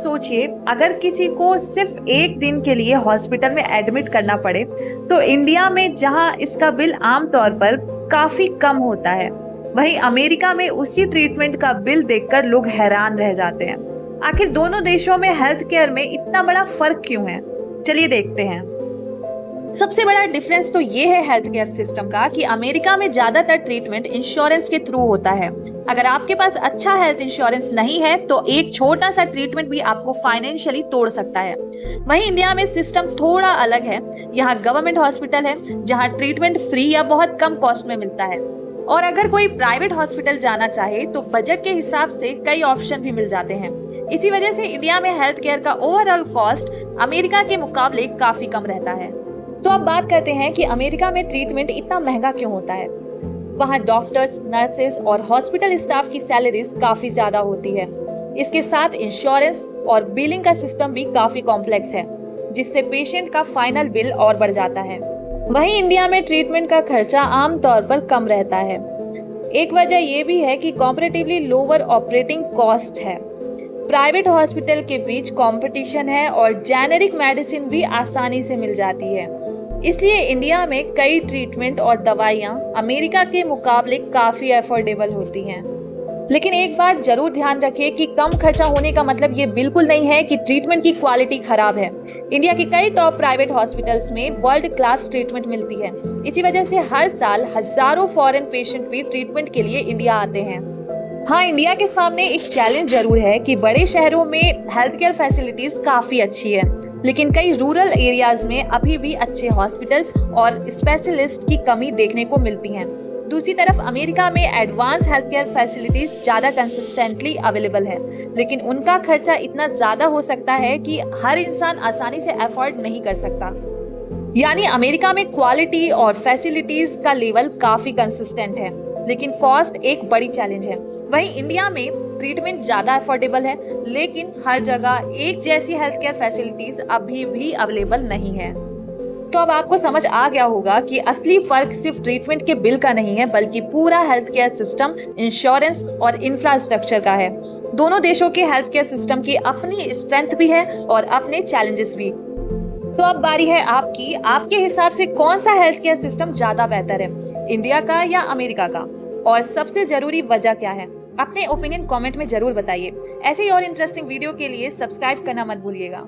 सोचिए, अगर किसी को सिर्फ एक दिन के लिए हॉस्पिटल में एडमिट करना पड़े, तो इंडिया में जहां इसका बिल आमतौर पर काफी कम होता है, वहीं अमेरिका में उसी ट्रीटमेंट का बिल देखकर लोग हैरान रह जाते हैं। आखिर दोनों देशों में हेल्थ केयर में इतना बड़ा फर्क क्यों है? चलिए देखते हैं। सबसे बड़ा डिफरेंस तो ये है हेल्थ केयर सिस्टम का कि अमेरिका में ज्यादातर ट्रीटमेंट इंश्योरेंस के थ्रू होता है। अगर आपके पास अच्छा हेल्थ इंश्योरेंस नहीं है तो एक छोटा सा ट्रीटमेंट भी आपको फाइनेंशियली तोड़ सकता है। वहीं इंडिया में सिस्टम थोड़ा अलग है। यहाँ गवर्नमेंट हॉस्पिटल है जहाँ ट्रीटमेंट फ्री या बहुत कम कॉस्ट में मिलता है, और अगर कोई प्राइवेट हॉस्पिटल जाना चाहे तो बजट के हिसाब से कई ऑप्शन भी मिल जाते हैं। इसी वजह से इंडिया में हेल्थ केयर का ओवरऑल कॉस्ट अमेरिका के मुकाबले काफी कम रहता है। तो अब बात करते हैं कि अमेरिका में ट्रीटमेंट इतना महंगा क्यों होता है। वहाँ डॉक्टर्स, नर्सेस और हॉस्पिटल स्टाफ की सैलरीज काफी ज्यादा होती है। इसके साथ इंश्योरेंस और बिलिंग का सिस्टम भी काफी कॉम्प्लेक्स है, जिससे पेशेंट का फाइनल बिल और बढ़ जाता है। वहीं इंडिया में ट्रीटमेंट का खर्चा आमतौर पर कम रहता है। एक वजह यह भी है कि कॉम्परेटिवली लोअर ऑपरेटिंग कॉस्ट है। प्राइवेट हॉस्पिटल के बीच कंपटीशन है और जेनेरिक मेडिसिन भी आसानी से मिल जाती है। इसलिए इंडिया में कई ट्रीटमेंट और दवाइयां अमेरिका के मुकाबले काफी अफोर्डेबल होती हैं। लेकिन एक बात जरूर ध्यान रखिए कि कम खर्चा होने का मतलब ये बिल्कुल नहीं है कि ट्रीटमेंट की क्वालिटी खराब है। इंडिया के कई टॉप प्राइवेट हॉस्पिटल्स में वर्ल्ड क्लास ट्रीटमेंट मिलती है। इसी वजह से हर साल हजारों फॉरेन पेशेंट भी ट्रीटमेंट के लिए इंडिया आते हैं। हाँ, इंडिया के सामने एक चैलेंज जरूर है कि बड़े शहरों में हेल्थ केयर फैसिलिटीज काफी अच्छी है, लेकिन कई रूरल एरियाज में अभी भी अच्छे हॉस्पिटल्स और स्पेशलिस्ट की कमी देखने को मिलती है। दूसरी तरफ अमेरिका में एडवांस हेल्थ केयर फैसिलिटीज ज्यादा कंसिस्टेंटली अवेलेबल है, लेकिन उनका खर्चा इतना ज्यादा हो सकता है कि हर इंसान आसानी से अफोर्ड नहीं कर सकता। यानी अमेरिका में क्वालिटी और फैसिलिटीज का लेवल काफी कंसिस्टेंट है, लेकिन कॉस्ट एक बड़ी चैलेंज है। वहीं इंडिया में ट्रीटमेंट ज्यादा अफोर्डेबल है, लेकिन हर जगह एक जैसी हेल्थ केयर फैसिलिटीज अभी भी अवेलेबल नहीं है। तो अब आपको समझ आ गया होगा कि असली फर्क सिर्फ ट्रीटमेंट के बिल का नहीं है, बल्कि पूरा हेल्थ केयर सिस्टम, इंश्योरेंस और इंफ्रास्ट्रक्चर का है। दोनों देशों के हेल्थ केयर सिस्टम की अपनी स्ट्रेंथ भी है और अपने चैलेंजेस भी। तो अब बारी है आपकी। आपके हिसाब से कौन सा हेल्थ केयर सिस्टम ज्यादा बेहतर है, इंडिया का या अमेरिका का? और सबसे जरूरी वजह क्या है? अपने ओपिनियन कमेंट में जरूर बताइए। ऐसे ही और इंटरेस्टिंग वीडियो के लिए सब्सक्राइब करना मत भूलिएगा।